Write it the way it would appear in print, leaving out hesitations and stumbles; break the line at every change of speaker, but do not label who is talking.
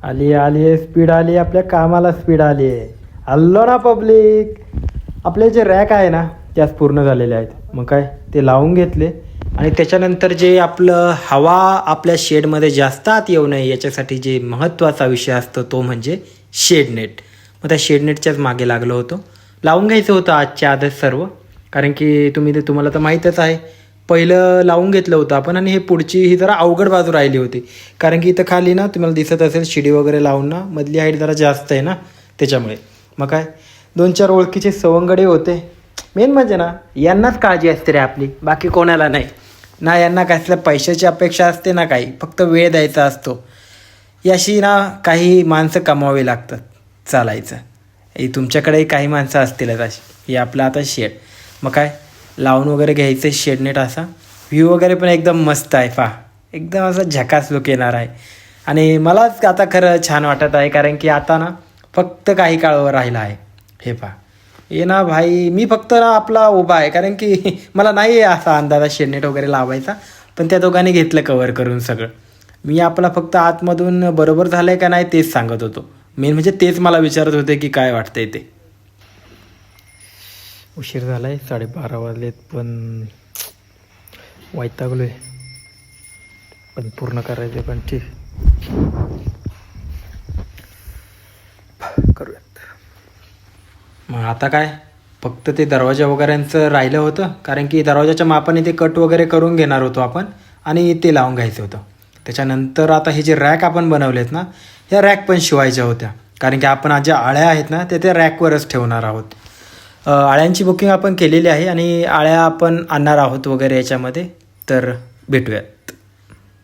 आली आली आहे, स्पीड आली, आपल्या कामाला स्पीड आली आहे. हल्लो ना पब्लिक. आपले जे रॅक आहे ना त्याच पूर्ण झालेले आहेत. मग काय ते लावून घेतले आणि त्याच्यानंतर जे आपलं हवा आपल्या शेडमध्ये जास्त आत येऊ नये याच्यासाठी जे महत्त्वाचा विषय असतो तो म्हणजे शेडनेट. मग त्या शेडनेटच्याच मागे लागलो होतो. लावून घ्यायचं होतं आजच्या आधीच सर्व, कारण की तुम्हाला तर माहीतच आहे. पहिलं लावून घेतलं होतं आपण आणि हे पुढची ही जरा अवघड बाजू राहिली होती, कारण की इथं खाली ना तुम्हाला दिसत असेल शिडी वगैरे लावून ना मधली हाईट जरा जास्त आहे ना त्याच्यामुळे. मग काय 2-4 ओळखीचे सवंगडे होते. मेन म्हणजे ना यांनाच काळजी असते रे आपली, बाकी कोणाला नाही ना. यांना कसल्या पैशाची अपेक्षा असते ना काही, फक्त वेळ द्यायचा असतो. याशी ना काही माणसं कमावी लागतात चालायचं. तुमच्याकडेही काही माणसं असतीलच अशी. हे आपलं आता शेड. मग काय लावून वगैरे घ्यायचं शेडनेट. असा व्ह्यू वगैरे पण एकदम मस्त आहे पहा, एकदम असा झकास लुक येणार आहे. आणि मलाच आता खरं छान वाटत आहे, कारण की आता ना फक्त काही काळावर राहिला आहे. हे पहा ये ना भाई, मी फक्त ना आपला उभा आहे, कारण की मला नाही आहे असा अंदाजा शेडनेट वगैरे लावायचा. पण त्या दोघांनी घेतलं कवर करून सगळं. मी आपला फक्त आतमधून बरोबर झालं आहे का नाही तेच सांगत होतो. मेन म्हणजे तेच मला विचारत होते की काय वाटतंय ते. उशीर झाला आहे, 12:30 वाजलेत, पण वैतागलो आहे. पण पूर्ण करायचे, पण ठीक करूयात. मग आता काय फक्त ते दरवाजा वगैरेंचं राहिलं होतं, कारण की दरवाजाच्या मापाने ते कट वगैरे करून घेणार होतो आपण आणि ते लावून घ्यायचं होतं. त्याच्यानंतर आता हे जे रॅक आपण बनवलेत ना, ह्या रॅक पण शिवायच्या होत्या, कारण की आपण ज्या आळ्या आहेत ना त्या रॅकवरच ठेवणार आहोत. आळ्यांची बुकिंग आपण केलेली आहे आणि आळ्या आपण आणणार आहोत वगैरे याच्यामध्ये. तर भेटूयात.